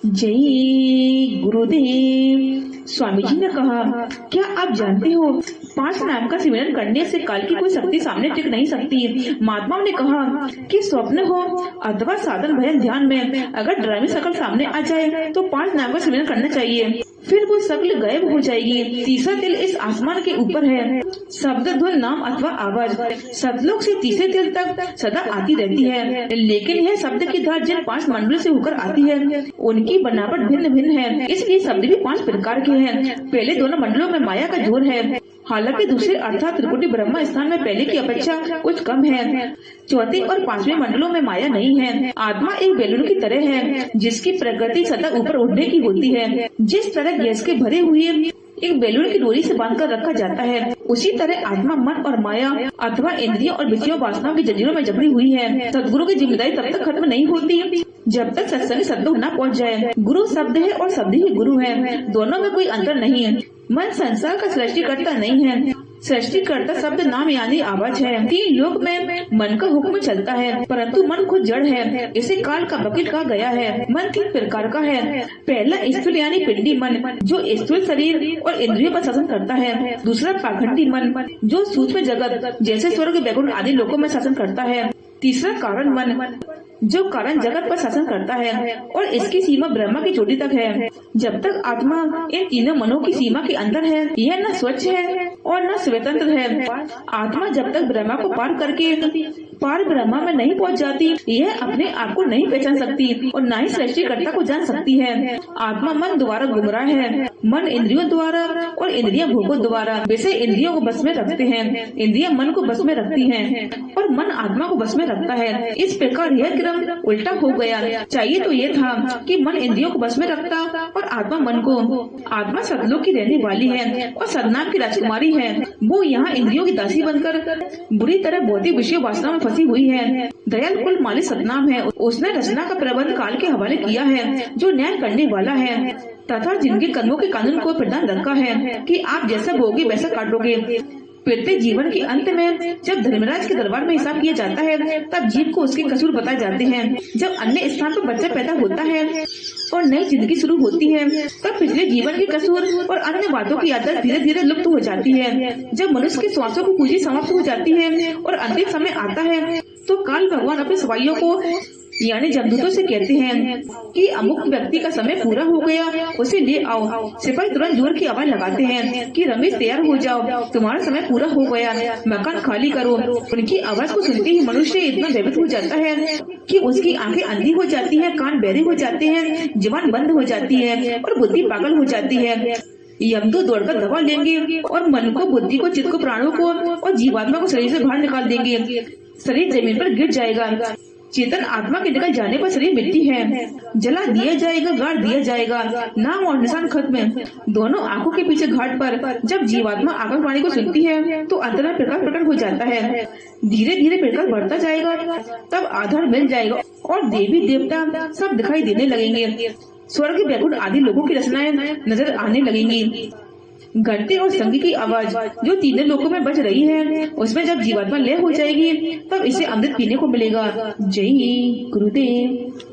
जय गुरुदेव। स्वामी जी ने कहा, क्या आप जानते हो 5 नाम का सिमरन करने से काल की कोई शक्ति सामने टिक नहीं सकती। महात्माओं ने कहा कि स्वप्न हो अथवा साधन भजन ध्यान में अगर डरावनी शकल सामने आ जाए तो 5 नाम का सिमरन करना चाहिए, फिर वो शक्ल गायब हो जाएगी। तीसरा तिल इस आसमान के ऊपर है। शब्द ध्वन नाम अथवा आवाज सतलोक से तीसरे तिल तक सदा आती रहती है, लेकिन यह शब्द की धार जिन 5 मंडलों से होकर आती है उनकी बनावट भिन्न भिन्न है, इसलिए शब्द भी 5 प्रकार के हैं। पहले दोनों मंडलों में माया का जोर है, हालांकि दूसरे अर्थात त्रिकुटी ब्रह्मा स्थान में पहले की अपेक्षा कुछ कम है। चौथे और 5वें मंडलों में माया नहीं है। आत्मा एक बैलून की तरह है जिसकी प्रगति सदा ऊपर उठने की होती है। जिस तरह गैस के भरे हुए एक बैलून की डोरी से बांधकर रखा जाता है, उसी तरह आत्मा मन और माया अथवा इंद्रियों और विषयों वासनाओं की जंजीरों में जकड़ी हुई है। सदगुरु की जिम्मेदारी तब तक खत्म नहीं होती जब तक सत्संग शब्द न पहुंच जाए। गुरु शब्द है और शब्द ही गुरु है, दोनों में कोई अंतर नहीं है। मन संसार का सृष्टिकर्ता नहीं है, सृष्टिकर्ता शब्द नाम यानी आवाज है। 3 लोक में मन का हुक्म चलता है, परंतु मन खुद जड़ है। इसे काल का वकील कहा गया है। मन 3 प्रकार का है। पहला स्थूल यानी पिंडी मन जो स्थूल शरीर और इंद्रियों पर शासन करता है। दूसरा पाखंडी मन जो सूक्ष्म जगत जैसे स्वर्ग वैकुंठ आदि लोकों में शासन करता है। तीसरा कारण मन जो कारण जगत पर शासन करता है और इसकी सीमा ब्रह्मा की चोटी तक है। जब तक आत्मा इन तीनों मनों की सीमा के अंदर है, यह न स्वच्छ है और न स्वतंत्र है। आत्मा जब तक ब्रह्मा को पार करके पार ब्रह्मा में नहीं पहुंच जाती, यह अपने आप को नहीं पहचान सकती और न ही सृष्टिकर्ता को जान सकती है। आत्मा मन द्वारा गुमराह है। मन इंद्रियों द्वारा और इंद्रियां भोगों द्वारा वैसे इंद्रियों को बस में रखते हैं, इंद्रियां मन को बस में रखती हैं और मन आत्मा को बस में रखता है। इस प्रकार यह क्रम उल्टा हो गया। चाहिए तो ये था कि मन इंद्रियों को बस में रखता और आत्मा मन को। आत्मा सतलोक की रहने वाली है और सदनाम की राजकुमारी है। वो यहाँ इंद्रियों की दासी बनकर बुरी तरह भौतिक विषय वासना में फंसी हुई है। दयाल कुल मालिक सतनाम है। उसने रचना का प्रबंध काल के हवाले किया है जो न्याय करने वाला है तथा जिनके कर्मों के कानून को प्रदान रखा है कि आप जैसा बोगे वैसा काटोगे। प्रत्येक जीवन के अंत में जब धर्मराज के दरबार में हिसाब किया जाता है तब जीव को उसके कसूर बताए जाते हैं। जब अन्य स्थान पर बच्चा पैदा होता है और नई जिंदगी शुरू होती है तब पिछले जीवन के कसूर और अन्य बातों की आदत धीरे धीरे लुप्त हो जाती है। जब मनुष्य के श्वासों की पूंजी समाप्त हो जाती है और अंतिम समय आता है तो काल भगवान अपने सिपाहियों को यानी जमदूतों से कहते हैं कि अमुक व्यक्ति का समय पूरा हो गया, उसे ले आओ। सिपाही तुरंत जोर की आवाज लगाते हैं कि रमेश तैयार हो जाओ, तुम्हारा समय पूरा हो गया, मकान खाली करो। उनकी आवाज को सुनते ही मनुष्य इतना भयभीत हो जाता है कि उसकी आंखें अंधी हो जाती है, कान बहरे हो जाते हैं, जुबान बंद हो जाती है और बुद्धि पागल हो जाती है। यमदूत दौड़कर दबा लेंगे और मन को, बुद्धि को, चित्त को, प्राणों को और जीवात्मा को शरीर से बाहर निकाल देंगे। शरीर जमीन पर गिर जाएगा। चेतन आत्मा के निकल जाने पर शरीर मिट्टी है, जला दिया जाएगा, गाड़ दिया जाएगा, नाम और निशान खत्म है। दोनों आंखों के पीछे घाट पर जब जीवात्मा आकाशवाणी को सुनती है तो अंतर में प्रकाश प्रकट हो जाता है। धीरे धीरे प्रकाश बढ़ता जाएगा, तब आधार मिल जाएगा और देवी देवता सब दिखाई देने लगेंगे। स्वर्ग वैकुंठ आदि लोगों की रचनाएं नजर आने लगेंगी। घंटे और संगीत की आवाज जो तीनों लोकों में बज रही है, उसमें जब जीवात्मा लय हो जाएगी तब इसे अमृत पीने को मिलेगा। जय गुरुदेव।